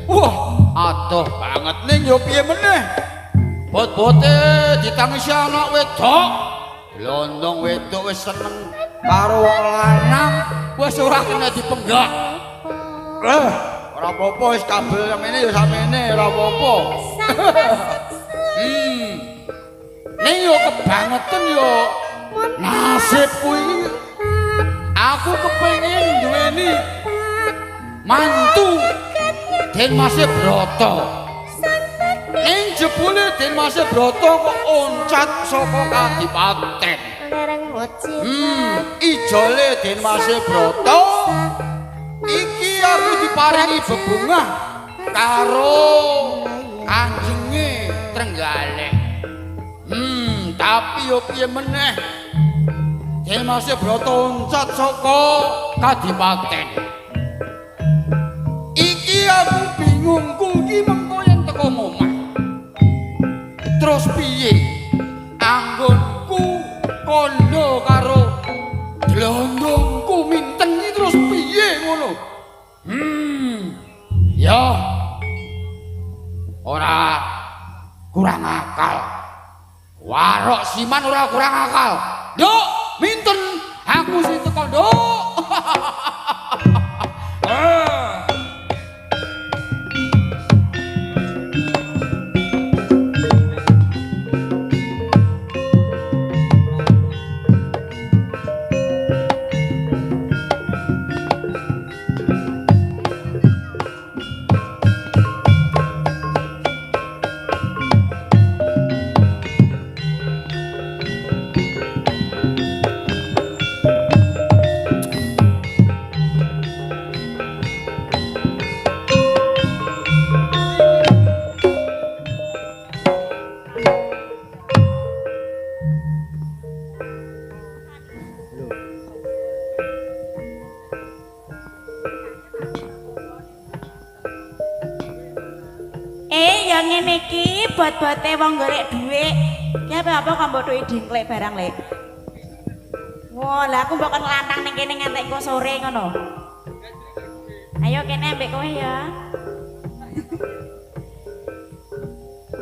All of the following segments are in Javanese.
Wah, adoh banget ning yo piye meneh. Bot-bote ditangisi anak wedok. Glondong wedok wis seneng karo wong lanang, wis ora kena dipenggak. Ora apa-apa wis kabel samene ya samene ora apa-apa. Ning yo kebangetan yo. Nasibku iki aku kepengin duweni mantu Den Mas Broto. Ning jebule Den Mas Broto kok oncat saka kadipaten. Ijole Den Mas Broto iki aku diparingi bebungah karo anjenge Trenggalek. Tapi yo piye meneh Den Mas Broto oncat saka kadipaten. Iki aku bingung kuwi mengko yen teko omah. Terus piye? Anggonku kondo karo glondongku minten iki terus piye ngono? Ya. Ora kurang akal. Warok siman ora kurang akal. Nduk, minten aku sing teko, Nduk. Ngene iki bot-bote wong golek dhuwit. Ki apa kok mbok dhuwit dingklek barang lek. Wah, lah aku mbok kon lantang ning kene nganti engko sore ngono. Ayo kene ambek kowe ya.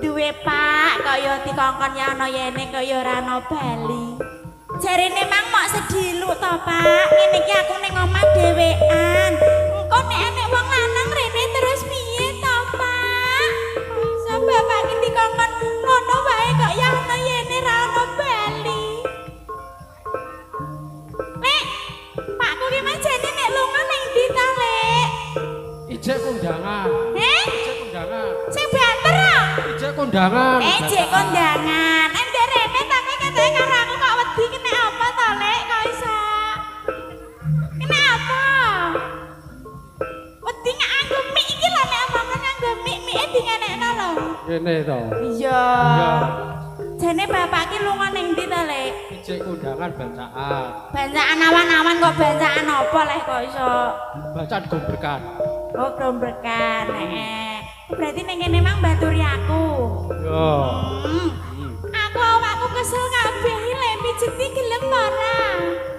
Duwe Pak, kaya dikongkon ya ana yene kaya ora ana bali. Jarene mang mok sedilu to, Pak. Ngene iki aku ning omah dhewean. Engko nek enek wong lanang rene terus piye to, Pak? Bapak iki dikongkon ngono wae kok ya ana yene ra ana bali. Lek, Pakku ki manjane nek lunga ning ndi ta, Lek? Ijek kondangan. Ijek kondangan. Sing banter ah? Ijek kondangan. Ijek kondangan. Ndek rene tapi katanya karo aku kok wedi kene apa to, Lek? Kok iso? Kene apa? Wedi nganggo mik iki lho nek omongan nganggo mik-mike dingenekno lho. Kene to. Iya. Jane bapak ki lunga ning ndi to, Lek? Ijek kondangan bacaan. Bacaan awan-awan kok bacaan apa Lek kok iso? Bacaan gombrekan. Oh, gombrekan. Berarti ning kene mang baturi aku. Yo. Aku awakku kesel kabeh Lek mijeti gelem ora.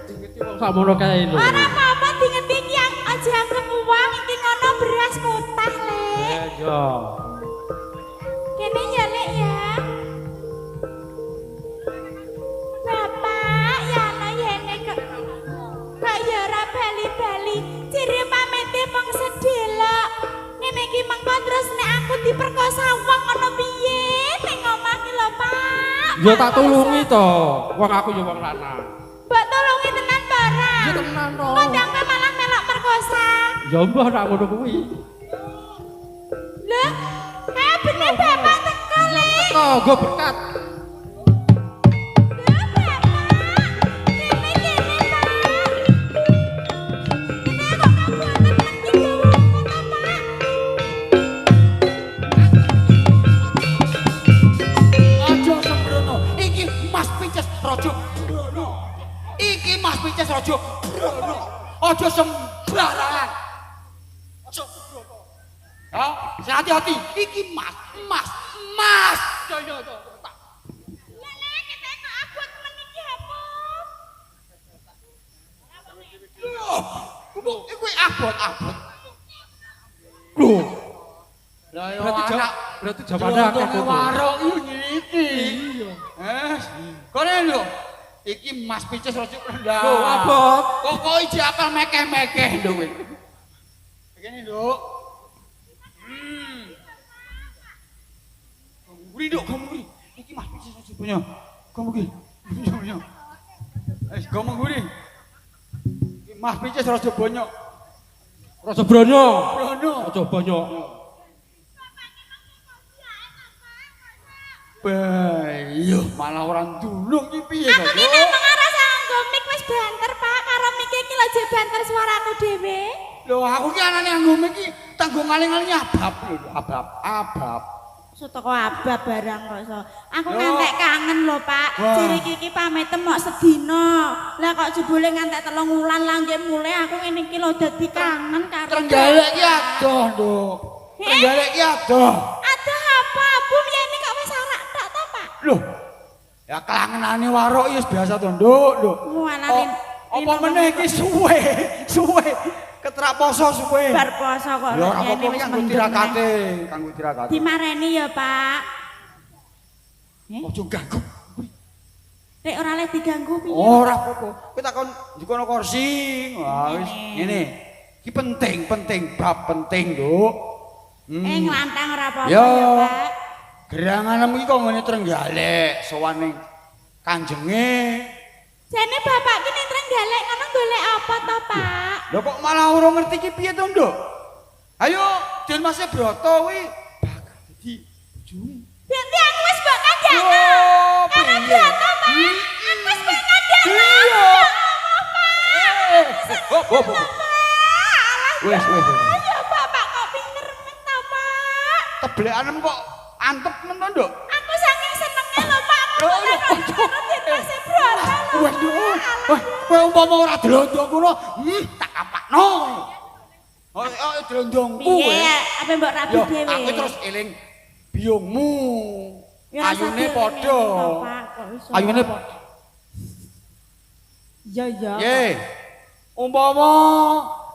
Dingeti wong sakmono kae lho. Ora apa-apa dingeti ki aja anggap uang iki ngono beras kutah, Lek. Yo. Kene ya Lek ya. Bapak ya ana yene kok ya ora bali-bali. Ciri pamete mong sedelok. Ngene iki mengko terus nek aku diperkosa wong ngono piye ning omah ki lho, Pak. Yo tak tulungi to. Wong aku yo wong lanang. Mbok tulungi tenan barang. Yo tenan to. Kondangke malah melok perkosa. Ya mbah nak ngono kuwi. Lah, bener bapak teko, Lek. Teko go berkat. Lah, bapak. Kene, Pak. Kene kok kabuatan iki to, Pak. Aja sembrono. Iki Mas Pinces Raja Brono. Iki Mas Pinces Raja Brono. Aja sembarangan. Aja sembrono. Ya, sing hati-hati. Iki Mas. Ya. Lek, kita kok abot meniki apa? Iku abot-abot. Loh, Lah yo berarti anak berarti jawabannya akeh Jelondonge kok. warok iki. Iya. Kone lho. Iki Mas Picis rojok rendah. Loh, abot. Kok iki akal mekeh-mekeh lho kowe. Begini lho. Guri dok, guri. Iki Mas Picis rojok punya. Kamu guri. Punya. Kamu guri. Iki Mas Picis rojok bonyok. Rasa bronyo. Brono. Aja banyak. Bayo malah orang dulung iki piye Aku to? ki memang rasa nganggo mic wis banter, Pak. Karo mic iki lho jek banter suaraku dhewe. Lho aku ki anane nganggo iki tanggo ngaling-aling abab lho, abab. Sotoko abab barang kok iso. Aku Yo. ngantek kangen lho, Pak. Wah. Jere iki pamit mok sedina. Lah kok jebule ngantek 3 wulan lah nggih mulai aku ngene iki lho dadi kangen karo Trenggalek ki adoh, Nduk. Trenggalek ki adoh. Ada apa? Bu yen kok wis arak tok to, Pak? Loh. Ya kelangenane warok wis biasa to, Nduk, Nduk. Walah Apa meneh iki suwe. Keterak poso suwe. bar poso kok Ya ora rene apa-apa wis kanggo mendem. tirakate, kanggo tirakate. Dimareni ya, Pak. Ojo ganggu. Nek ora le diganggu piye? Ora apa-apa. Kowe takon dikono kursi. Wah wis ngene. Iki penting, bab penting, Nduk. Nglantang ora apa-apa Yo. ya, Pak. Geranganmu iki kok ngene Trenggalek sowan ning Kanjenge. Jane bapak ki ning Trenggalek ngono golek apa to, Pak? Lho kok malah ora ngerti iki piye to, Nduk? Ayo, Den Mas Broto kuwi bakal dadi bojomu. Berarti aku wis mbok kandhakno. Oh, Karena piye? Broto, Pak. Aku wis mbok kandhakno. Iya. Wes. Ya bapak kok pinter men to, Pak? Teblekanem kok antep men to, Nduk? Aku saking senenge lho, Pak. Loh, Aku loh, karo Mas Broto. Waduh. Wah, kowe umpama ora delondong ngono, tak kapakno. Oh, delondongku. Piye? Apa mbok rabi Yo, dhewe? aku terus eling biungmu. Ya, rasa Ayune dhewe padha. ngene to, Pak, kok iso. Ayune padha. Ya. Ye. Umpama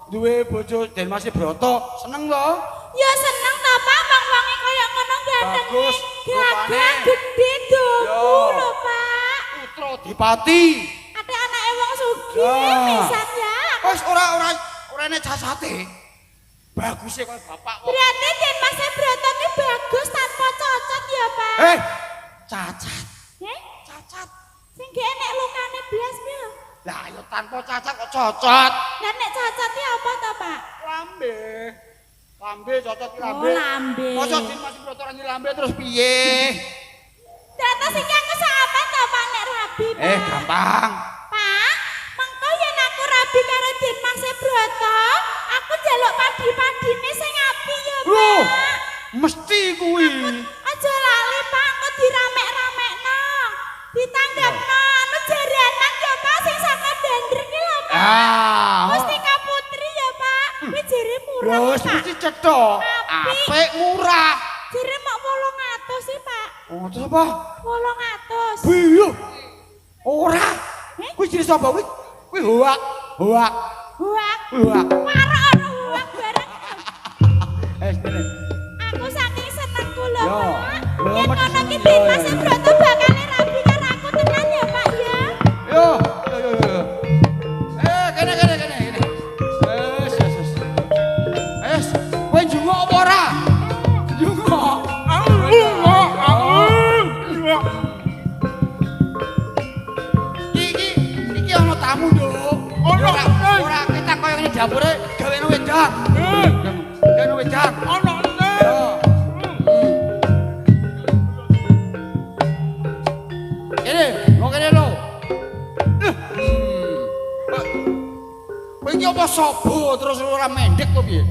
duwe bojo Den Mas Broto, seneng to? Ya seneng to, Pak. Wong-wonge kaya ngono gandeng. Bagus, Gagah rupane. gede doku Yo. lho, Pak. Putra Dipati. Ada anake wong sugih Ya. pisan ya. Wis ora nek casate. Bagus e koyo bapak kok. Berarti Den Mas Broto ki bagus tanpa cacat ya, Pak. Cacat. Cacat. Sing gak enek lukane blas ya. Lah ayo tanpa cacat kok cocot. Lah nek cacat ki apa to, Pak? Lambe. Lambe cocot ki Oh, lambe. lambe. Mosok Den Mas Broto ora lambe terus piye? Ternyata sing aku sampe to, Pak, nek rabi, Pak. Gampang. Pak, mengko yen aku rabi karo Den Mas Broto, aku njaluk padi-padine sing apik ya, Loh, Pak. mesti kuwi. Aja lali, Pak, kok diramek-ramekno. Ditanggapno anu jaranan ya, Pak, sing saka Dandrek ki lho, Pak. Mustika Putri ya, Pak. Kuwi jere murah, Wes Pak. mesti cetha. Apik murah. Jere mok 800 sih, Pak. Oh, terus apa? 800. Biyo. Ora. Kuwi jenenge sapa kuwi? Kuwi hoak. Huak. Hoak. Warok ana huak bareng. Ngene. Aku saking senengku lho, Yo. Pak. Yo, Yen Mas. ngono ki Den Mas Broto bakal rabi karo aku tenan ya, Pak ya. Yo. Kene. Wes. Kowe njungok apa ora? Njungok. Iki ana tamu, Nduk. Ora kita koyo ngene dapure gawene wedang. Gawene wedang. Yo. Kene, mau kene lho. Kowe iki apa sobo terus ora mendek kok piye?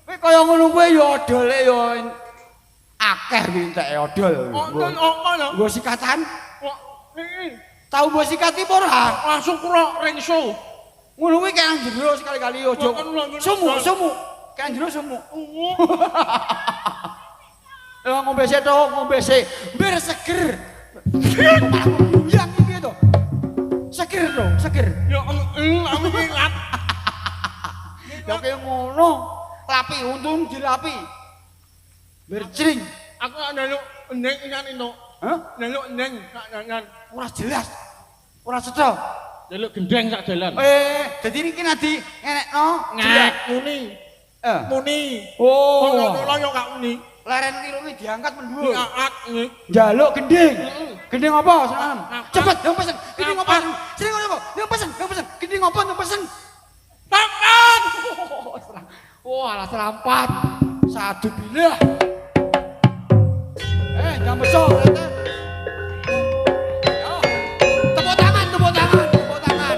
Kowe kaya ngono kuwi ya odole ya akeh kuwi entek odol. Nggo sikatan? Tau nggo sikat iki ora? Langsung kura ringso. Ngono kuwi kan jero sekali-kali ojo. Sumu. Kan jero sumu. Ya ngombe sik to, ngombe sik. Biar seger. Yang iki to. Sekir to, sekir. Ya ame ingat. Ya kaya ngono. Lapi untung dilapi. Berjring. Aku njaluk ndeng ingat itu. Hah? Njaluk ndeng sak dalan. Ora jelas. Ora cetha. Njaluk gendeng sak dalan. Dadi niki nadi ngenekno. Ngek muni. Muni. Oh. Kula yo gak muni. Leren kilone diangkat mendhuwur. Diangkat nggih. Njaluk gending. Gending apa, Salam? Ngapa? Cepet, yang pesen. Gending apa? Ngapa? Sini ngono apa? Yang pesen. Gending apa yang pesen? Takan. Wah, alah serampat. Sadu bilah. Jangan besok, ternyata. Yo. Tepuk tangan, tepuk tangan, tepuk tangan.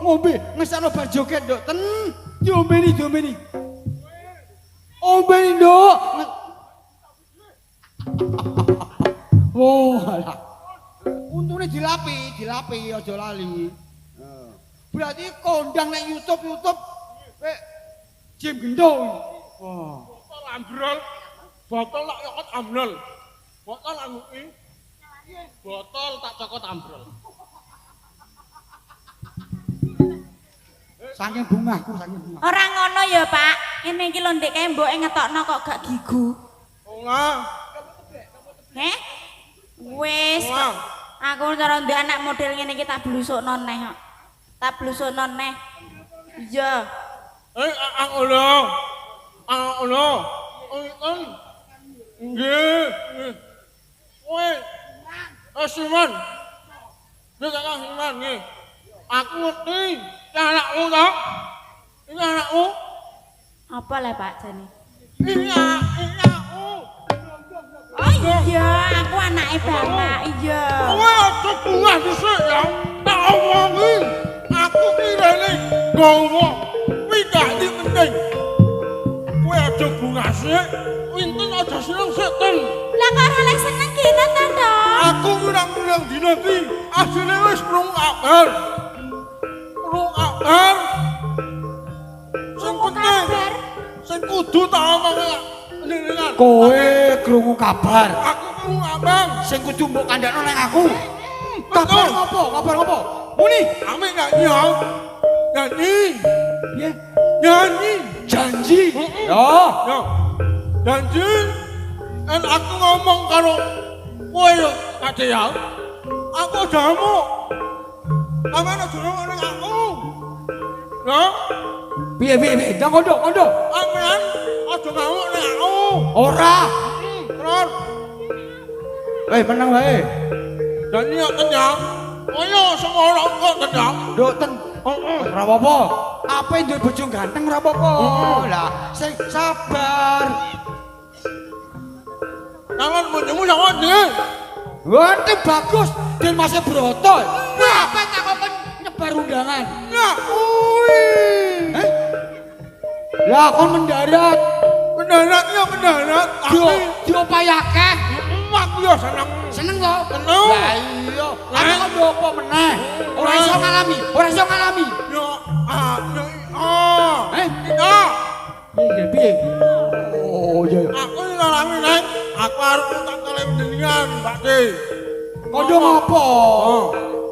Ngombe, ngesakno bar joget, Nduk. Ten, diombeni. Ombeni, Nduk. Oh, alah. Untune dilapi aja lali. Berarti kondang nek YouTube Jim Gendo. Wah. Botol ambrol. Botol tak cokot ambrol. Botol anguki. Botol tak cokot ambrol. Saking bungahku. Ora ngono ya, Pak. Ngene iki lho ndek kae mboke ngetokno kok gak gigu. Ora. Heh? Wis. Aku cara ndek anak model ngene iki tak blusukno neh kok. Tak blusukno neh. Iya. Ngono. Nggih. Kowe. Simon. Nek kakak Simon nggih. Aku ngerti. Anakmu toh? Ini anakmu? Apa le Pak jane? Ini anakmu. Oh iya, aku anake Bapak. Iya. Kowe aja bungah dhisik ya. Tak omongi. Aku kirene gowo. Kuwi gak penting. Kowe aja bungah sik. Winten aja seneng sik, Ten. Lah kok ora lek seneng kita ta, Dok? Aku ngurang-ngurang dina iki. Asline wis krungu kabar. Sing kudu tak omongi njenengan. Kowe krungu kabar. Aku krungu abang. Sing kudu mbok kandhakno ning aku. Kabar ngopo? Muni. Ame nyanyi ya. Nyanyi. Piye? Nyanyi. Janji. Yo. Ya. Janji. En aku ngomong karo kowe yo, Ade ya. Aku jamu. Amane aja ngomong ning aku. Ya. Piye? Ndang kondo. Amean aja ngomong ning aku. Ora. Terus. Menang wae. Janji yo kenyang. Ayo semono kok kenyang. Nduk ten. Ora apa-apa. Apa yang duwe bojo ganteng ora apa-apa. Lah, sing sabar. Calon bojomu sapa jenenge? Wah, bagus. Den Mas Broto. Apa tak kok nyebar undangan? Ya, ui. Hah? Lah kon mendarat. Mendarat ya mendarat. Diopayake. Aku ya seneng. Seneng kok? Seneng. Lah iya. Lah kok ndopo meneh? Ora iso ngalami. Ya, ah. Ya. Piye? Oh, iya. Aku ngalami neng. Aku harus utang kali jenengan, Pak De. Kondo ngopo?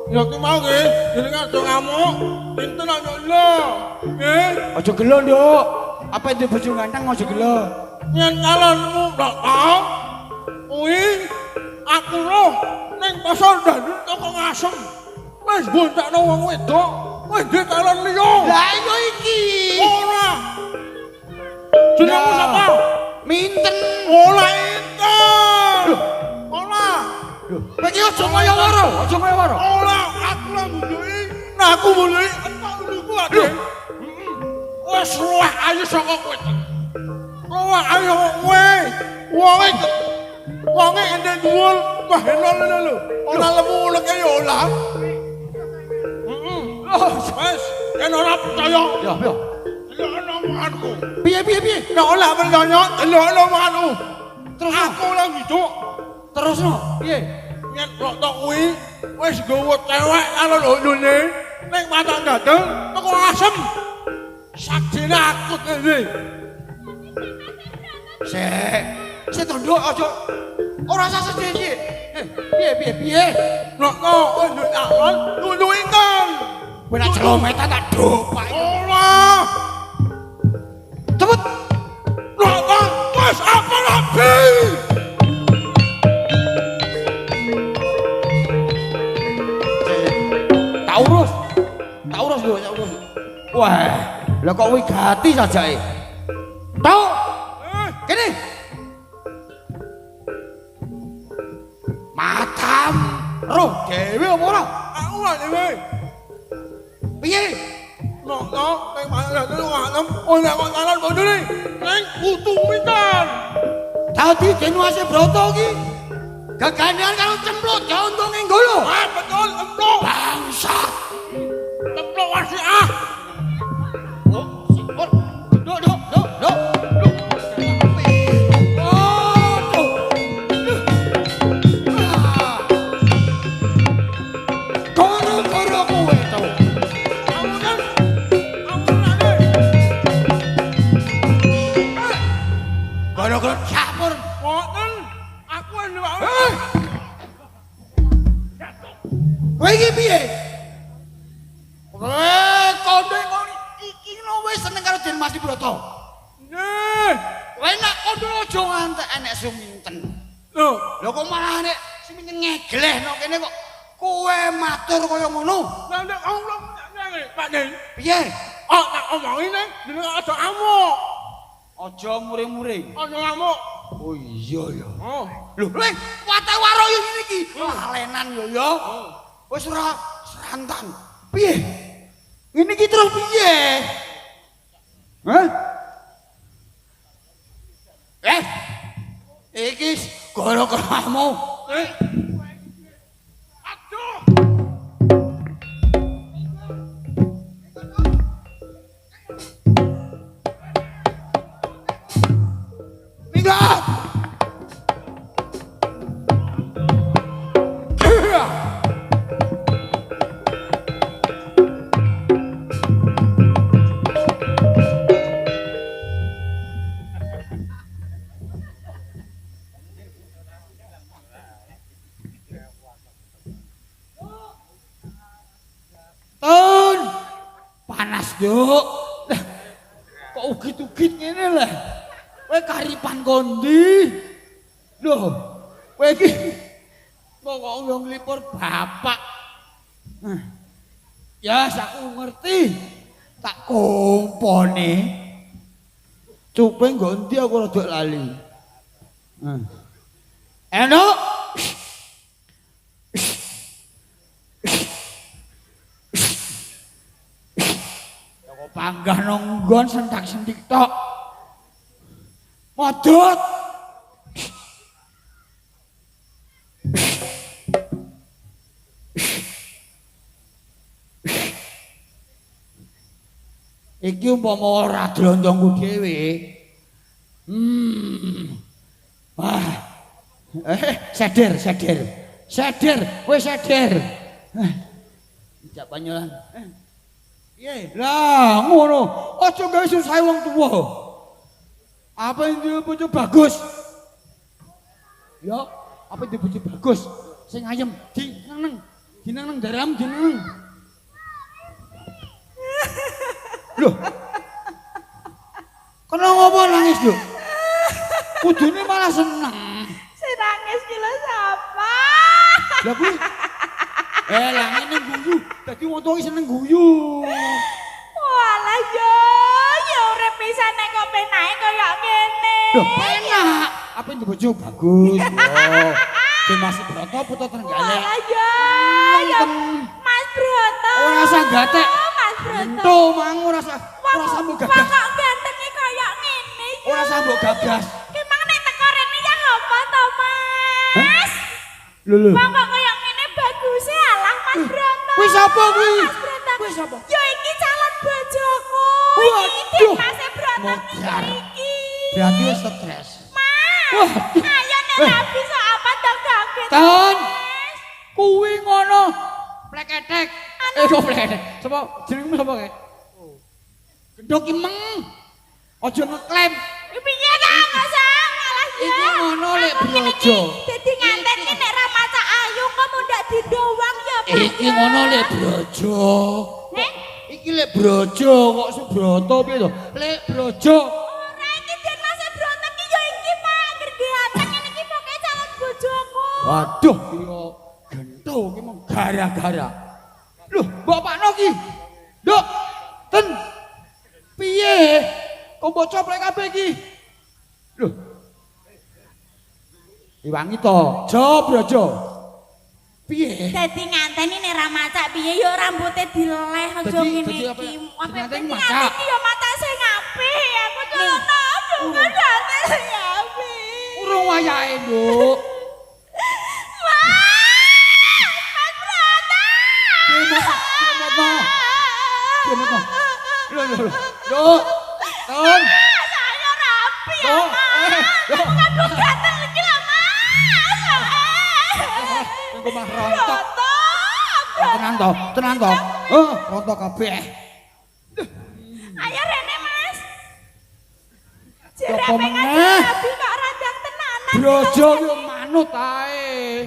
Ya ki mau nggih, jenengan aja ngamuk. Pinten aja lho. Nggih. Aja gelo, Nduk. Apa yang bojo ganteng aja gelo. Yen calonmu ndak tau. Kuwi aku roh ning pasar Dandun toko ngasem. Wis bontakno wong wedok. Wis duwe calon liya. Lah iya iki. Ora. Jenengmu Lah. sapa? Minten. Ora inten. Ora. Kowe iki aja kaya waro. Ora, aku lah munduki. Nah aku munduki entuk niku ade. Wes luwih ayu saka kowe. Luwih ayu kowe. Wonge ende dhuwur kok henol ngono lho. Ora lemu uleke ya ora. Wes, yen ora percaya. Ya. Delokno omonganku. Piye? Nek ora percaya, delokno omonganku. Terus Aku lah ngiduk. terusno. Piye? Yen kok tok kuwi wis nggawa cewek karo londone ning Patang Gadel teko asem. Sakjane akut ngene. Sik tunduk aja. Ora usah sedih. Piye? Nek kok nduk alon nunduki kan. Kowe nak celometan tak dopak. Ora. Cepet. Nek kok wis apa rabi. Tak urus lho, tak urus. Wah, lah kok wigati sajae. Tau? Kene. Matam roh dhewe apa ora? Aku lah dhewe. Piye? Nek kok ning Patang Gadel ngasem ora kok calon bojone ning Putu Mintan. Dadi Denwase Broto iki gegandengan karo cempluk jontonge nggolo. Ah betul emplok. Bangsa. Emplok wasi ah. Duk. Waduh. Koro-koro kowe to. Amunan. Koro-koro capur. Mboten. Aku ene wae. Kowe iki piye? Kondo iki lho wis seneng karo Den Mas Broto. Nggih. Kowe nak kondo aja ngantek enek suminten. Lho, Lho kok malah nek suminten ngeglehno kene kok kowe matur kaya ngono. lah nek Allah ngene, Pak Den. Piye? Oh, tak omongin ning jeneng aja amuk. Aja muring-muring. Aja ngamuk. Oh iya ya. Oh. Lho, wate waro yo ngene iki. Lalenan yo ya. Wis ora serantan. Piye? Ngene iki terus piye? Hah? Iki gara-garamu. Aduh. Minggat. Ton, panas Duk. Lah, kok ugit-ugit ngene lah. Kowe karipan kondi. Lho, kowe iki kok yo nglipur bapak. Ya, aku ngerti. Tak kompone. Cupe nggondi aku rada lali. Enak. panggah nonggon sentak-sentik tok. Modot. Iki umpama ora dlontongku dhewe. Seder. Seder, wis seder. Jak panyolan. Piye? Lah, ngono. Aja gawe susah wong tuwa. Apa ini bojo bagus? Ya, apa ini bojo bagus? Sing ayem, dineng dalam dineng. Loh. Kena ngopo nangis, Lho? Kudune malah seneng. Sing nangis ki lho sapa? Lah kuwi. Lah ngene guyu, dadi wong tuwa seneng guyu. Walah yo urip pisan nek kok penake kaya ngene. Loh, penak. Apa ini bojo bagus? Oh. Mas Broto putra Trenggalek. Walah yo Mas Broto. Ora usah gatek. Mas Broto. Entuk mang ora usah mbok gagas. Kok gantenge kaya ngene yo. Ora usah mbok gagas. Ki mang nek teko rene ya apa to, Mas? Lho. Kok kaya ngene bagus alah Mas Broto. Kuwi sapa kuwi? Mas Broto. Kuwi sapa? Yo iki calon bojoku. Waduh. Mas Broto Modar. iki. Berarti wis stres. Mas. Ayo nek rapi sok apa to kaget. Tan. Kuwi ngono. Pleketek. Kok pleketek? Sapa jenengmu sapa kae? Gendok imeng. Aja ngeklaim. Piye ta ngosang ngalah ya. Iki ngono lek brojo. Dadi nganten ki nek ra maca ayu kok mundak didowang ya, Pak. Iki ngono lek brojo. Heh? Iki lek brojo kok Subroto piye to? Lek brojo. Ora iki Den Mas Broto ki ya iki Pak, gergeatan ngene iki pokoke calon bojoku. Waduh, iki kok gento iki mung gara-gara. Loh, Mbok Pakno ki. Nduk. Ten. Piye? Kok mbok coplek kabeh iki? Loh. Iwangi to, Brojo. Piye? Dadi nganteni nek ra macak piye ya rambute dileleh aja Dadi- ngene dadi apa? iki. Nganteni macak? Nganteni ya macak sing apik. Aku celana dungan dadi sing apik. Urung wayahe, Nduk. Gimana? Loh. Ton. Saya rapi ya, Loh. Mas. Aduh gatel iki lho, Mas. Engko mah rontok. Broto. Tenan to. Rontok kabeh. Ayo rene, Mas. Ya, Jere apa pengen meneh? rapi kok randang tenanan. Brojo yo manut ae.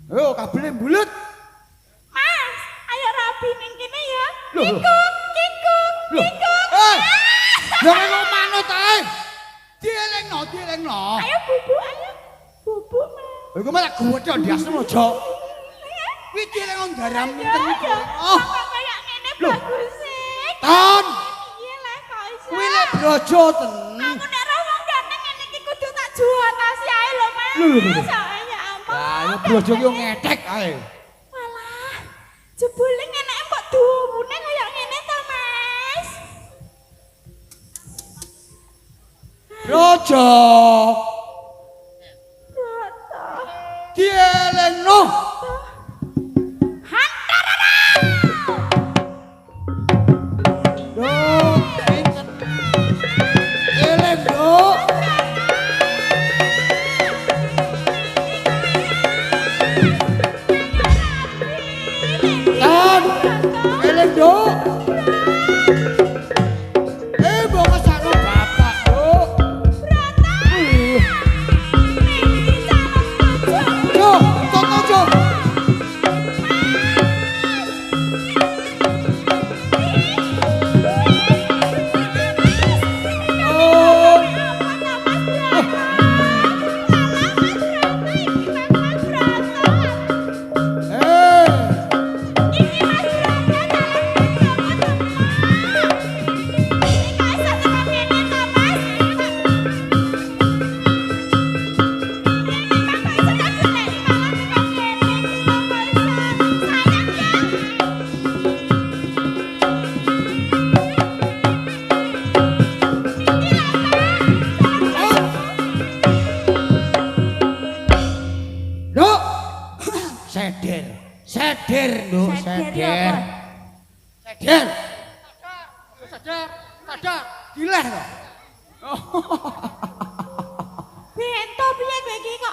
Yo kabele mbulut. Mas, ayo rapi ning kene ya. Loh. Kikuk. Lah kok manut ae. Dielingno. Ayo bubu, ayo. Bubu, Mas. Iku malah gowedho diasem aja. Kuwi dielingno garam pinten iki. Oh, Kok kayak ngene Loh. bagus sih. Ton. Iya lah kok iso. Kuwi lek brojo ten. Aku nek ra wong ganteng ngene iki kudu tak juotasi ae lho, Mas. Loh. Soalnya ampun. Lah yo brojo ki yo ngethek ae. Walah. Jebule ngene mbok duwune kaya ngene ta, Mas? Brojo. Broto. Dielingno. Hantarana. Nduk, pinten. Eling, Nduk. Tan. Eling, Nduk. Mbok kesano bapak, Nduk.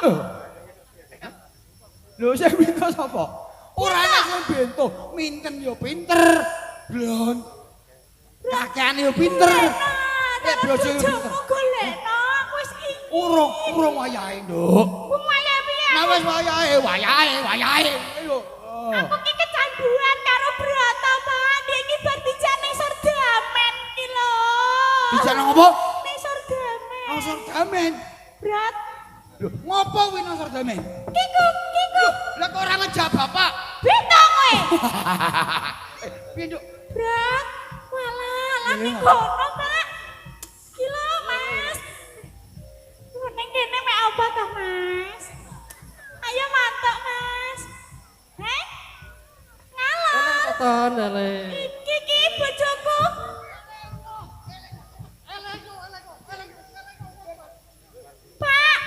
lho. Lho sing bento sapa? Ora ana sing bento, minten yo pinter. Blon. Kakeane yo pinter. Nek bojo yo pinter. golekno wis iki. Urung wayahe, Nduk. Wong wayah piye? Nah wis wayahe. Lho. Aku ki kecanduan karo Brata, Pak. Dia iki bar dijak ning Sordamen iki lho. Dijak nang apa? Ning Sordamen. Nang Sordamen. Brat. Lho, ngopo kuwi nang Sordamen? Kiku. Lah kok ora ngejak bapak? Bento kowe. Piye, Nduk? Brat. Walah, lah ning kono, Pak. Gila, Mas. Ning kene mek apa ta, Mas? Ayo mantuk, Mas. Heh? Ngalor. Keton ale. Iki bojoku. Pak.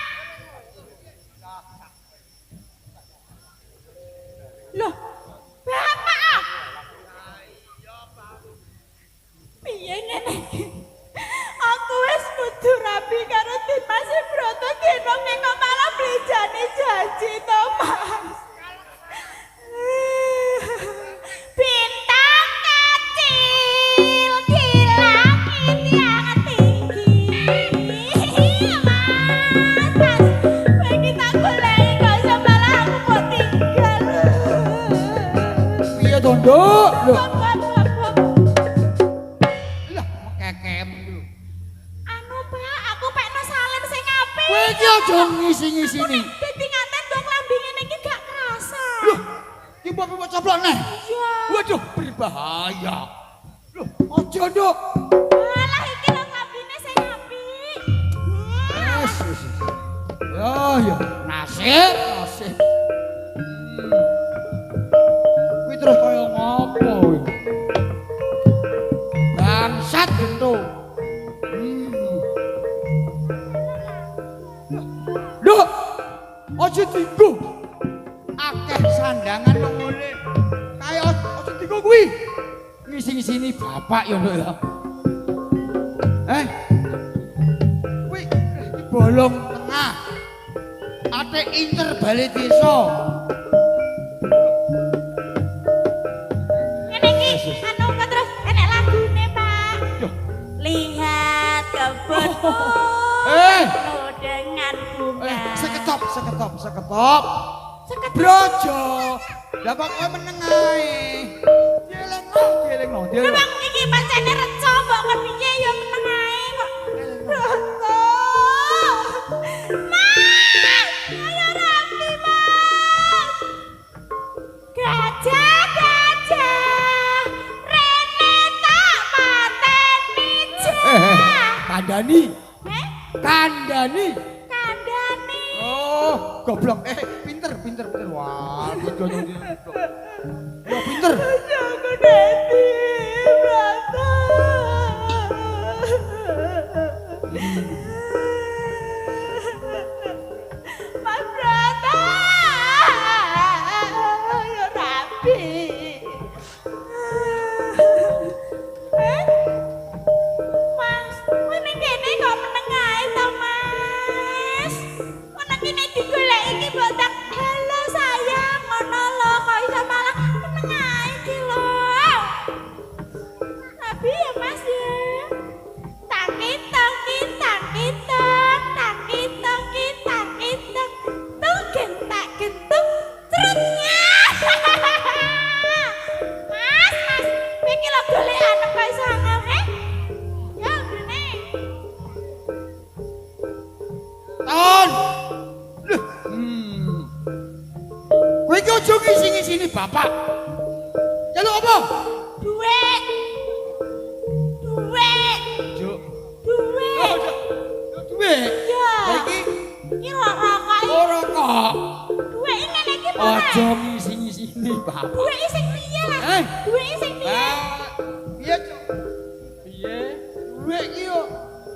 Loh, Bapak. Piye ngene iki? Aku wis kudu rapi karo Dimas Broto genong ning malah belijane janji to, Mas. Bintang kecil di langit yang tinggi. Mas, bagi tak goleki kok semalah aku mau tinggal. Piye to, Nduk? Lho, Bok. lah kekem lho. Anu, Pak, aku pekno salin sing apik. Kowe iki aja ngisi-ngisini. Dadi ngaten dong lambi ngene iki gak kerasa. Loh, iki mbok coplok neh. Iya. Waduh, berbahaya. Loh, aja, Nduk. Alah iki lho lambine sing apik. Yes. Ya. Nasib. Kuwi terus kaya ngopo kuwi? Bangsat gento. Loh, aja dienggo. Akeh sandangan nang ngene. Kayak aja dienggo kuwi. Ngisi-ngisini bapak ya, Nduk ya. Kuwi iki bolong tengah. Ate inter bali desa. Ngene iki anu kok terus enek lagune, Pak. Yo. Lihat kebunku Eh. penuh dengan bunga. Seketop. Seketop. Brojo. Lah kok kowe meneng ae. Dielingno. Memang iki pancene reca mbok kon piye ya meneng ae kok. Broto. Mas, ayo rapi, Mas. Gajah. Rene tak pateni jah. Kandani. Heh? Kandani. Kandani. Oh, goblok. Pinter. Wah, gitu. Ya pinter. Jangan nanti, Broto. Mas Broto. Ayo rapi. Mas, kowe ning kene kok meneng ae to, Mas? Ana kene digoleki iki botak. Halo sayang, ngono lho kok iso malah meneng ae iki lho. Tapi ya Mas ya. Takitong. Tugen tak gentung cerutnya. Mas, iki lho golekan kok iso angel, Ya, ngene. Ton. Loh. Kowe iki aja ngisi-ngisini bapak. Jaluk apa? Duit. Juk. Duit. Duit. Ya. Iki Iki lho rokok. ora kok. Duit ngene iki apa? Aja ngisi-ngisini bapak. Duit sing piye lah? Eh? Duit sing piye? Piye, Cuk? Piye? Duit iki yo.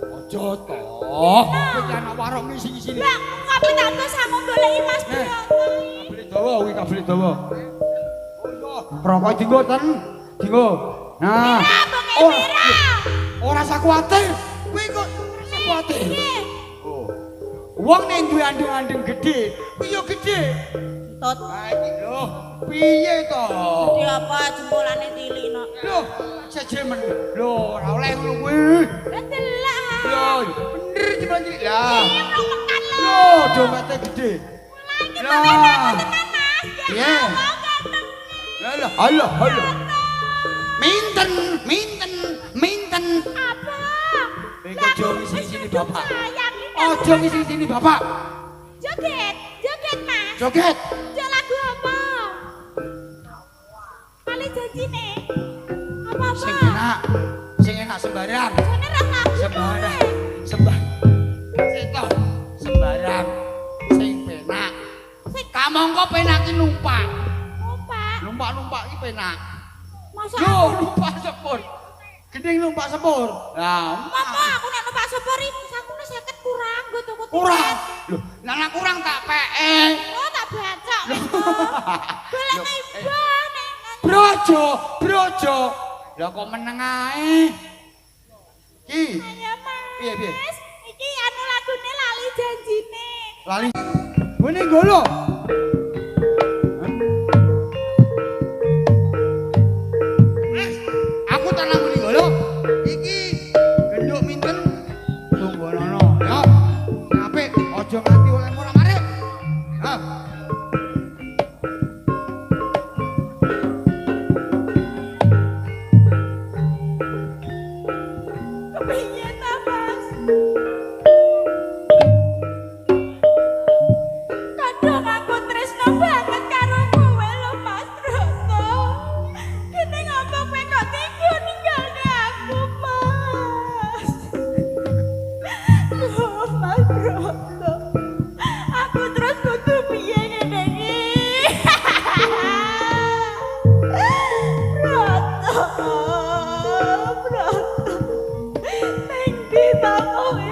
Aja to. Kowe ana warung ngisi-ngisini. Lah, kok tak terus aku goleki Mas Broto. Kabel dawa kuwi kabel dawa. Rokok dinggo ten. Dinggo. Nah. Pira, Bang Oh, Pira? ora usah kuwatir. Kowe kok ora usah kuwatir. Piye? Oh. Wong nek duwe andeng-andeng gedhe, kuwi yo gedhe. Tot. Ha iki lho, piye to? Di apa jempolane tilik no. Lho, sejemen. Lho, ora oleh ngono kuwi. Delak. Lho, bener cuma cilik lah. Iya, belum makan lo. Lho, dompete gede. Lagi Lah. tenan Mas. Iya. Ya Allah ganteng. Halo, halo, halo. Minten, minten, minten. Apa? Beko ojo ngisi-sini bapak. Sayang ini. Ojo ngisi-sini bapak. Joget, joget Mas. Joget. Jok lagu apa? Kali janji nih. Apa-apa? Sing enak sembarang. Jane ra lagu. Sembarang. Seto. Sembarang. Sing penak. Kamangka penak ki numpak. Numpak. Numpak-numpak ki penak. Masa Yo, aku? numpak sepur. Gending numpak sepur. Nah, Apa aku nek numpak sepur iki sakune 50 kurang nggo tuku tiket. kurang. Lho, nang kurang tak peke. Oh, tak bacok. Golek Loh, ibah ning. Brojo, brojo. Lah kok meneng ae. Ki, Ayo Mas. Piye, piye? Iki anu lagune lali janjine. lali. Ngene nggo Aku tak nang ngene nggo Iki genduk minten tunggonono ya. Apik, aja nganti oleh ora mare. Ha. Kepiye ta, Mas? Kadang aku tresno banget karo kowe lho, Mas Broto. Kene ngapa kowe kok tega ninggalne aku, Mas? Loh, Mas Broto. Aku terus kudu piye ngene iki? Broto. Broto. Ning ndi ta kowe,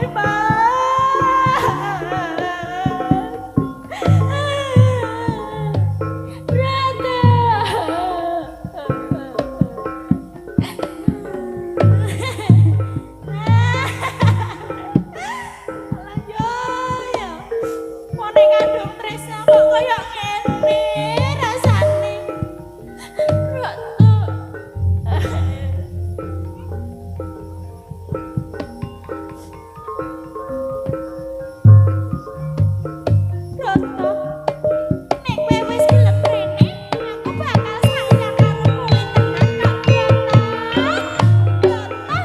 Broto, nek kowe wis gelem rene, aku bakal sayang karo kowe tenan kok, Broto. Broto,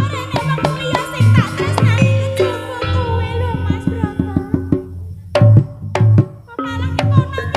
arene wong liya sing tak tresnani kejaba kowe lho, Mas Broto. Kok malah konan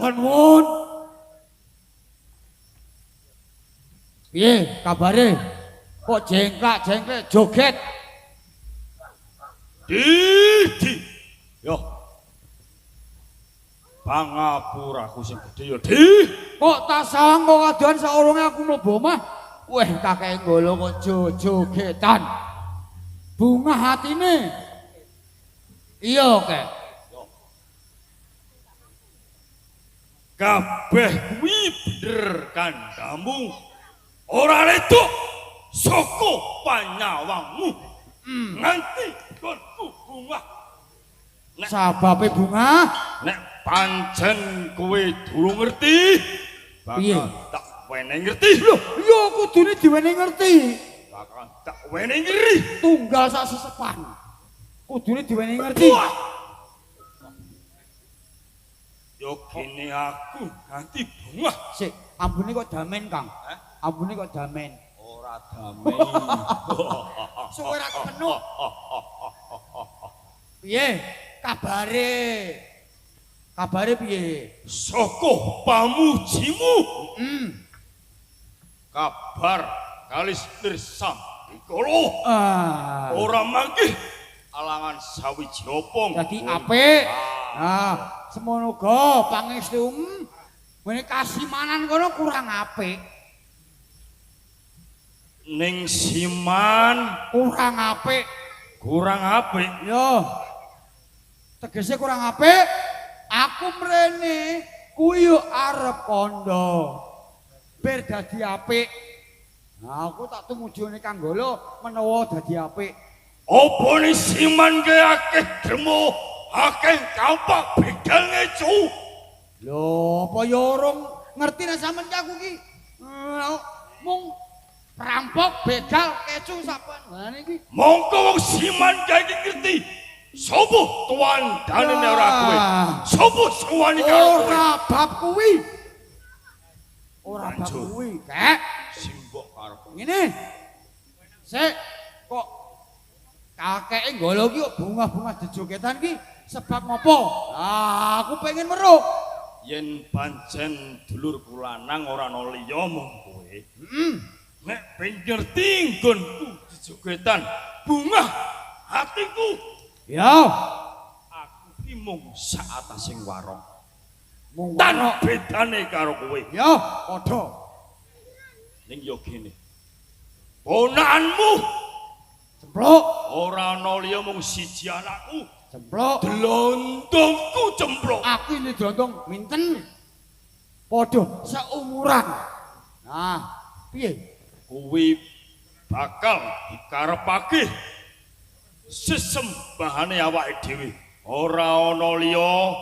Matur nuwun. Piye kabare? Kok jengklak-jengklek joget? Di. Yo. Pangapuraku sing gedhe yo, Di. Kok tak sawang kok kadoan saurunge aku mlebu omah. Weh kakek Nggolo kok jogetan. Bunga hatine. Iya, Kek. Kabeh kuwi bener kandhamu. Ora ledok saka panyawangmu. Nganti konku bunga. Sababe bunga? Nek pancen kowe durung ngerti, Piye? bakal tak wenehi ngerti lho. Iya kudune diwenehi ngerti. Bakal tak wenehi ngeri. Tunggal sak sesepan. Kudune diwenehi ngerti. Wah. Yo kene aku nganti bunga. Sik, ambune kok damen, Kang? Ambune kok damen. Ora damai. Suwe ra kepenuk. Piye? Kabare? Kabare piye? Saka pamujimu. Kabar Kabar kalis tirsam ikolo. Ora manggih alangan sawiji opong. Dadi apik. Nah, semono uga pangestu ngene kasimanan kono kurang apik. Ning siman Kurang apik. kurang apik. Yo. Tegese kurang apik. Aku mrene kuwi yo arep kandha. Bir dadi apik. Nah, aku tak tumuju ning Kanggolo menawa dadi apik. Apa ni siman ke akeh demo, akeh kampak begal ngecu. Lho, apa ya urung ngerti nek sampean ki aku ki. Mung perampok, begal, kecu sapan. Lah niki. Mongko wong siman kae iki ngerti. Sopo tuan danene ora kowe? Sopo suwani karo kowe? Ora bab kuwi. Ora bab Lanjut. kuwi, Kek. Simbok karo Ngene. Sik kok kakeke Nggolo ki kok bunga-bunga jejogetan ki sebab ngopo? Ah, aku pengen weruh. yen pancen dulurku lanang ora ana liya mung kowe. Nek ben ngerti nggonku jejogetan bunga hatiku. Ya, Aku ki mung sak atasing warung. mung Tan warok. bedane karo kowe. Ya, padha. Ning yo kene. Ponakanmu Cempluk, ora ana liya mung siji anakku. cempluk. Dlontongku cemplok. Aku ini dondong minten. Padha seumuran. Nah, piye? Kuwi bakal dikarepake sesembahane awake dhewe. Ora ana liya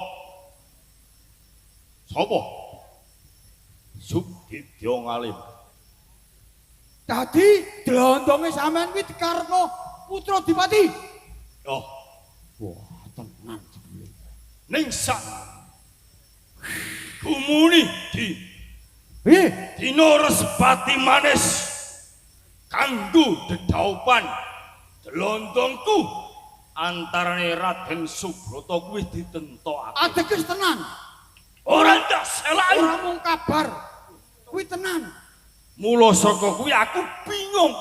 sapa? Subdidya Ngalim. Dadi dlondonge sampean kuwi dikarepno putra Dipati. Oh, Wah, tenan jebule. ning sak gumuni di Piye? dina Respati manis kanggo dedaupan dlontongku antarane Raden Subrata kuwi ditentokake. Ateges tenan. Ora ndak selai. Ora mung kabar. Kuwi tenan. Mula saka kuwi aku bingung.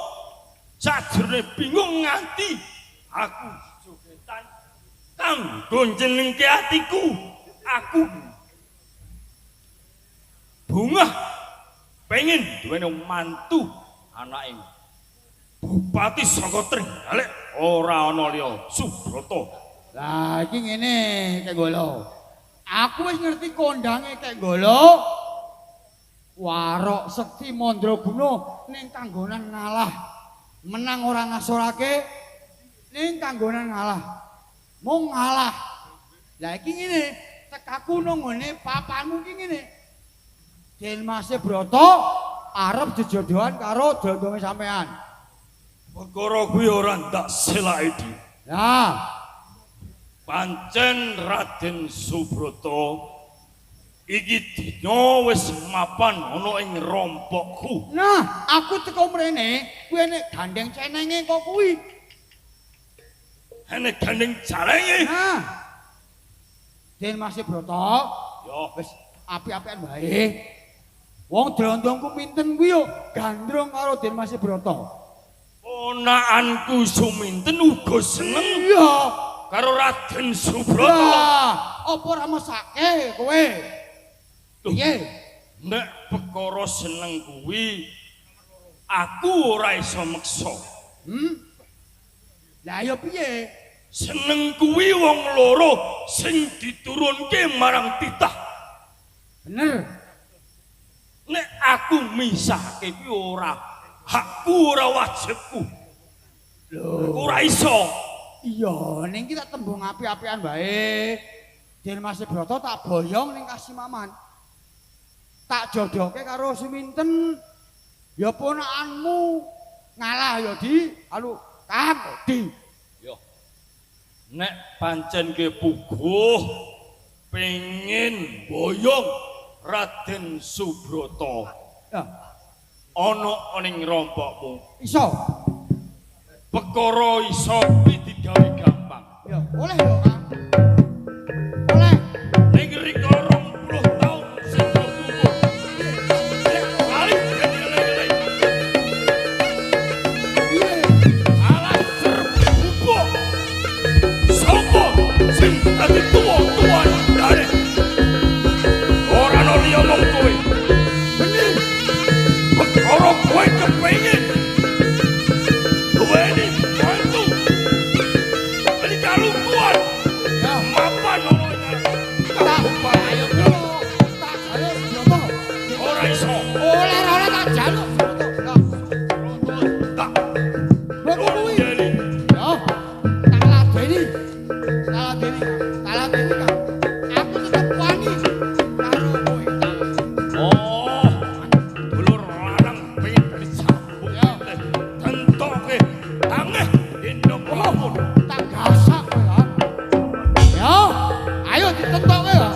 Sajrone bingung nganti aku jogetan kanggo njenengke atiku. Aku bunga pengen duweni mantu anake Bupati saka Trenggalek ora ana liya Subrata. Lah iki ngene Kek Nggolo. Aku wis ngerti kondange Kek Nggolo. Warok Sekti Mandraguna ning kanggonan ngalah. Menang ora ngasorake ning kanggonan ngalah. Mung ngalah. Lah iki ngene, tekaku nang ngene papamu iki ngene. Dilmase Brata arep jejodohan karo dondonge sampean. Perkara kuwi ora ndak selake di. Lah, Pancen Raden Subrata iki dina wis mapan ana ing rompokku. nah, aku teko mrene, kuwi nek gandeng cenenge kok kuwi. Ene gandeng jarenge. Nah. Den Mas Brata, Ya wis api-apian wae. Wong drondongku pinten kuwi yo gandrung karo Den Mas Broto. Ponakanku Suminten uga seneng Iya, karo Raden Subroto. lah, apa ora mesake kowe? Piye? Nek perkara seneng kuwi aku ora iso meksa. Lah ya piye? Seneng kuwi wong loro sing diturunke marang titah. Bener. Nek aku misahke kuwi ora hakku, ora wajibku. Lho, ora iso. Iya, ning iki tak tembung api-apian wae. Den Mas Broto tak boyong ning Kasimaman. Tak jodohke karo Suminten. Ya ponakanmu ngalah ya Di. Anu, Kang Di. Yo. Nek pancen ke puguh pengen boyong Raden Subroto. Ya, Ana ning rompokmu. iso. Perkara iso kuwi digawe gampang. Ya, oleh ya, Kang. Oleh. Ning rika 20 taun sing gugur. Nek lali ngene-ngene. Piye? Alas serbu bubuk. Sopo sing dadi tuwa-tuwa ndare. Ora ono liya mung kowe. Bener. Perkara kowe kepengin duweni mantu. Ini kalukuan. Ya, Mapan ono ing tak ayo yo. Tak ayo Broto. ora iso. Oleh tak jaluk Broto. Tak Lho kuwi. jadi. Ya, tak ladeni. Tak ladeni Kang. Aku tetep wani karo kowe. Oh, dulur lanang pengen disambut. Ya. Tentoke tangeh indok lamun. Tak gasak kowe ya. Ya, ayo ditentok kowe ya.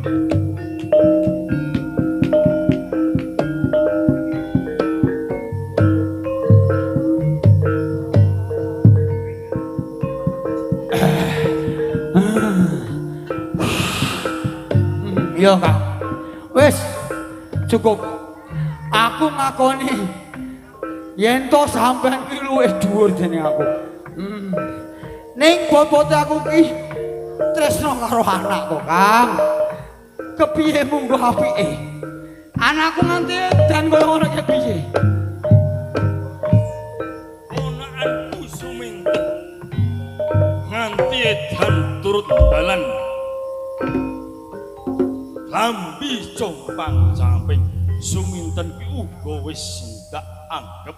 Iya, Kak. Wis cukup. Aku ngakoni yen to sampean ki luwih dhuwur dening aku. Ning bobote aku ki tresno karo anak kok, Kang. Kepiye munggo apike? Anakku nganti dan koyo ngono ki piye? Ponakanku Suminten nganti edan turut dalan lambi compang camping Suminten ki uga wis ndak anggep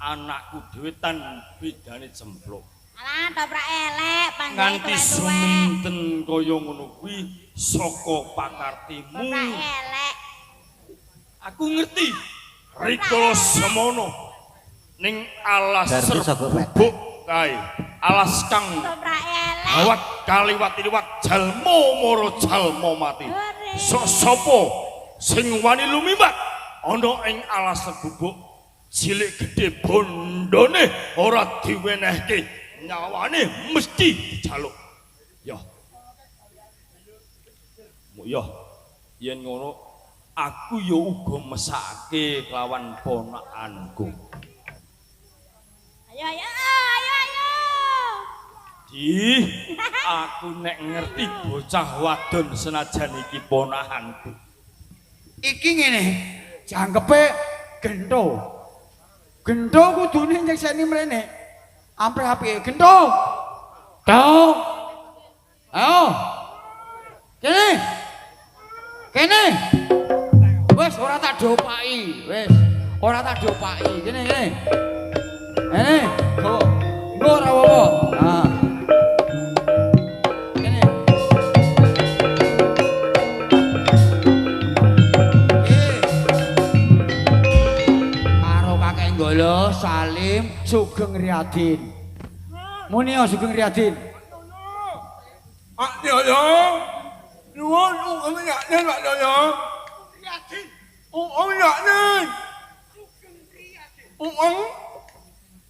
anakku dhewe tan bedane jemplok. Alah, dobrak elek, panjang Nganti Suminten kaya ngono kuwi saka pakartimu. Dobrak elek. Aku ngerti rikala semono ning alas serbuk kae. Alas kang Dobrak elek. awat kaliwat-liwat jalma mara jalma mati. Sapa sing wani lumibat ana ing alas serbuk cilik gedhe bondone ora diwenehke nyawane mesti dijaluk. Ya. Ya, yen ngono aku ya uga mesake kelawan ponakanku. Ayo, ayo, ayo, ayo. Di, aku nek ngerti bocah wadon senajan iki ponakanku. Iki ngene, jangkepe gento. Gento kudune nyekseni mrene. Ampre apike gento. Tok. Ayo. Kene. Kene. Wes ora tak dopaki, wes. Ora tak dopaki. Kene, kene. Go. Go ora apa-apa. Nah. Kene. Karo kakek Nggolo, Salim, Sugeng Riyadin. Muni ya Sugeng Riyadin. Pak Doyo. Nuwun ugem yaknen Pak Doyo. Riyadin. Yaknen.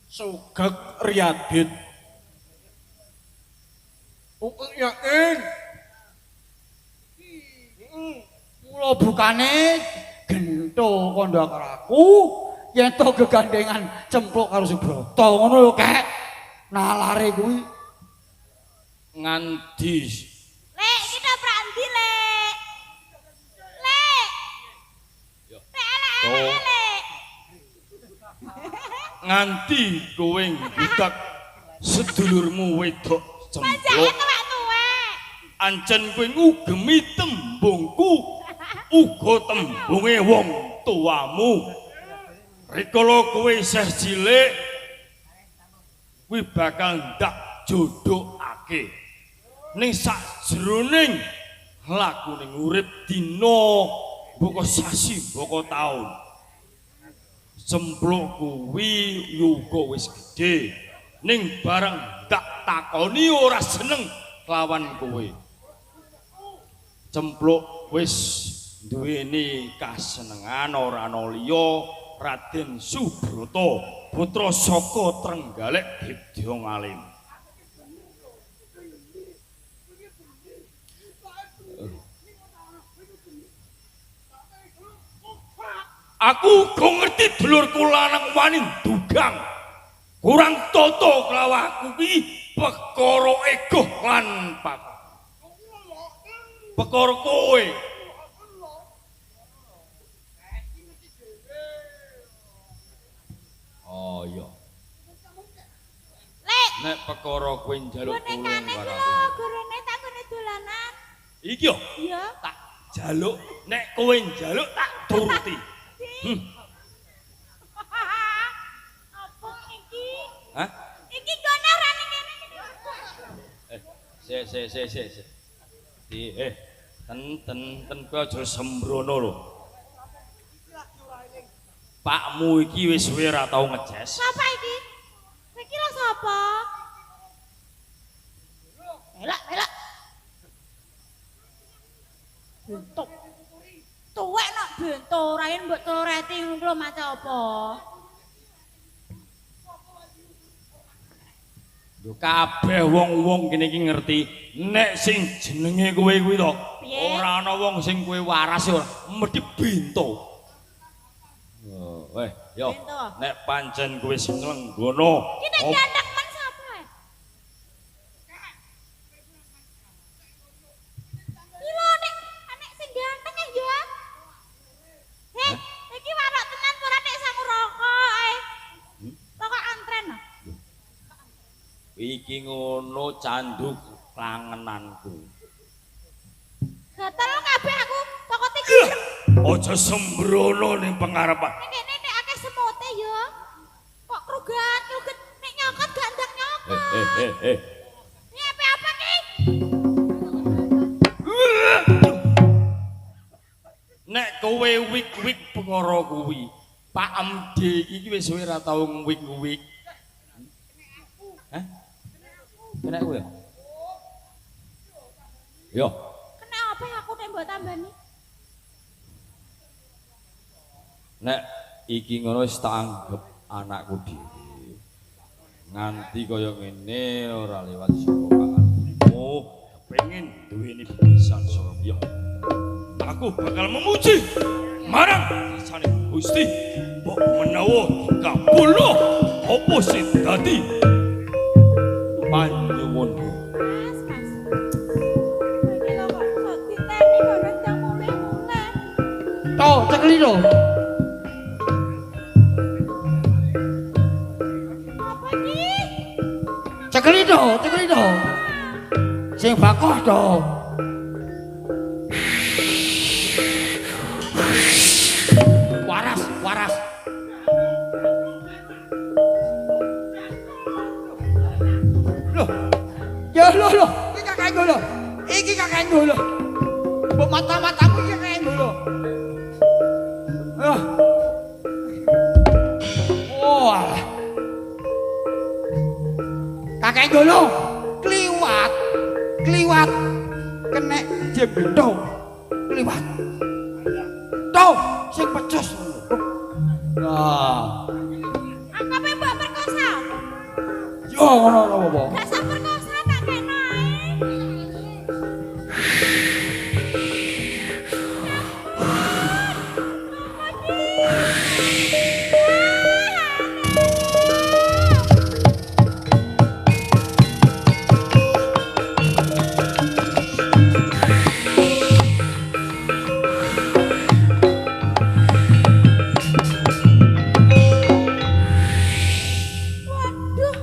Sugeng Riyadin. Yaknen. Mula bukane gento kandha karo aku yen to gegandengan cempluk karo Subrata ngono lho kek nalare kuwi Nganti Lek, kita berhenti, Lek. Lek. Yo. Lek, Lek. nganti kowe ngudak sedulurmu wedok Panjake cempluk. tuwek tuwek. Ancen kowe ngugemi tembungku uga tembunge wong tuamu. Rikala kowe isih cilik kuwi bakal ndak jodohake ning sakjroning lakune urip dina mboko sasi mboko taun. Cempluk kuwi uga wis gedhe ning bareng ndak takoni ora seneng lawan kowe. Cempluk wis duweni kasenengan ora ana liya Raden Subrata putra saka Trenggalek Dibdya Ngalim. Aku uga ngerti dulurku lanang wani dugang. Kurang tata klawaku kuwi perkara ego lan perkara kowe. Oh iya. Lek, Nek perkara kowe njaluk tulung bonekane karo ki aku. lho, gurune tak gune dolanan. Iki yo Iya. tak jaluk, nek kowe njaluk tak turuti. Apa iki? Hah? Iki gone rane kene iki. Se. Ten kowe aja sembrono lho. Pakmu iki wis suwe ora tau ngejes. Sapa iki? Iki lho sapa? Melak. Bentuk. Tuwek nok bentuk, ora yen mbok toreti ngono lho maca apa? Lho kabeh wong-wong kene iki ngerti nek sing jenenge kowe kuwi to Piye? ora ana wong sing kowe waras ora mesti bento. Weh, yo. Bento. Nek pancen kowe sing nglenggono. Ki nek diandak men sapa ae? Lho nek sing ganteng ya. Heh, iki warok tenan ora nek sang rokok ae. Rokok antren. Iki ngono canduk klangenanku. Gatel kabeh aku pokoke Aja sembrono ning pengarepan. nek kene nek akeh semute ya. Kok krugat nek nyokot gak ndak nyokot. Ini apa ki? Nek kowe wik-wik perkara kuwi, Pak Amde iki wis suwe ora tau ngwik-wik. Hah? Kena kowe ya? Yo. Kena apa aku nek mbok tambani? Nek iki ngono wis tak anggap anakku dhewe. Nganti kaya ngene ora lewat saka panganmu, pengen duweni pisan Surabaya. Aku bakal memuji marang rasane Gusti. Mbok menawa kapulo opo sing dadi panjenenganmu. Mas. Iki lho kok sok diteni kok ndang mulai-mulai. Toh, cekli to. Apa iki? Cekli to. Sing bakoh to. Waras. Loh. Ya lho. Iki kakekku lho. Mbok mata-matamu iki kakekku lho. Oh, alah. Kakekku lho. Kliwat. Kenek jembendo. Kliwat. Toh, sing pecus. Nah. Anggape mbok perkosa? Yo ngono apa? Dasar perkosa tak kena ae. Waduh,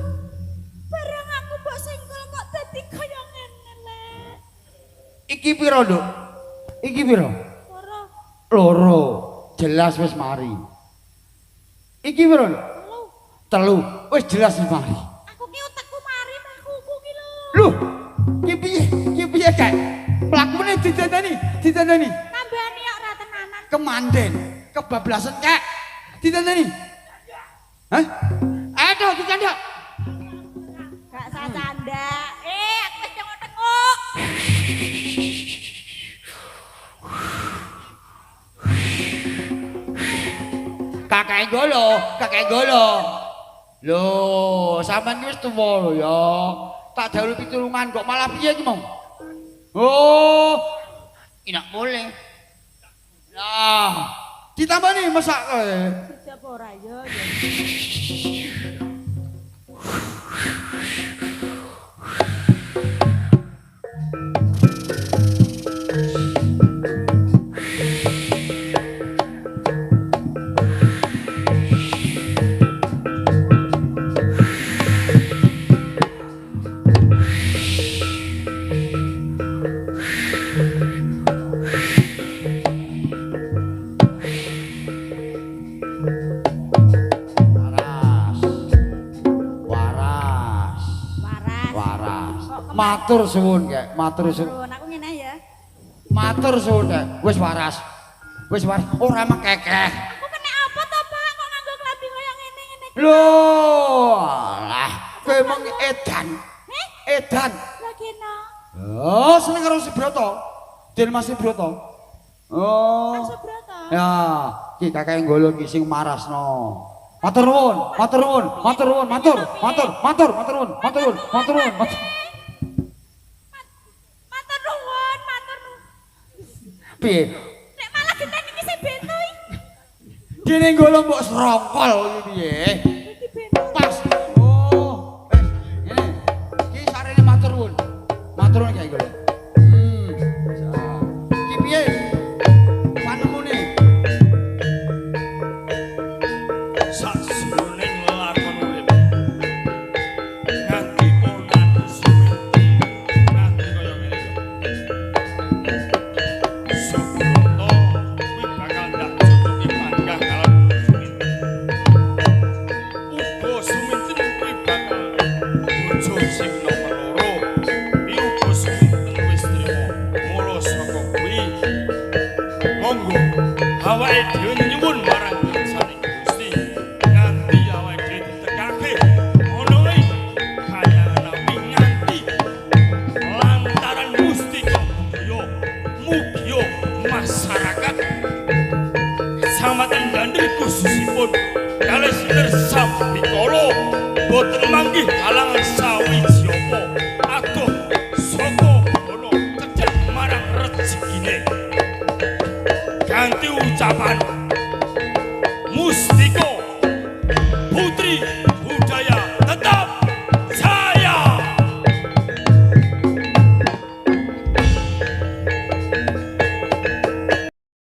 barang aku mbok senggol kok dadi kaya ngene le. Iki piro, Nduk? Iki piro? Ora, Loro. Jelas wis mari. Iki piro, Nduk? lu. 3. Wis jelas wis mari. Aku ki utekku mari mlakuku ki lho. Lho, ki piye kae? Mlakune ditandani. Tambani kok ora tenanan. Kemanden, kebablasan kae. Ditandani. Hah? Ayo dicandak. Gak sah canda. Aku wis tengok-tengok. Kakek golo. Lho, sampean ki wis tuwa lho ya. Tak dawuh pitulungan kok malah piye ki mau? Oh, enak boleh. Nah, ditambani masak kowe. Dijab ora ya. Matur suwun kek, matur suwun. Aku ngene ya. Matur suwun kek. Wis waras. Ora mekekeh. Aku kena apa to, Pak? Kok nganggo klambi kaya ngene-ngene? Lho, alah, kowe mung edan. Edan. Lah kena. Oh, seneng karo si Broto. Den Mas Broto. Oh. Mas Subrata. Ya, ki kakek nggolo ki sing marasno. Matur nuwun, matur nuwun, matur nuwun, matur, matur, matur, matur nuwun, matur nuwun, matur nuwun. Matur nuwun, matur nuwun. Piye? Nek malah genten iki sing bento iki. Dene nggolo mbok serongkol iki piye? Iki bento. Pas. Oh, ngene. Ki sarene matur nuwun. Matur nuwun kakek nggolo. Ki piye? Panemune? Sajroning lakon urip nganti onan suminti nganti kaya ngene iki Subrata kuwi bakal ndak cucuki panggah kalon suminti uga suminti kuwi bakal bojo sing nomor loro iki uga suminti wis trima mula saka kuwi monggo awake dhewe nyuwun marang pirsaning Gusti nganti awake dhewe ditekake ngono wae kaya nabi nganti lantaran mustika budaya mugia masyarakat Kecamatan Gandri khususipun kalih sinten sabikala boten manggih halangan sawiji apa adoh saka kono cecek marang rezekine ganti ucapan Mustika Putri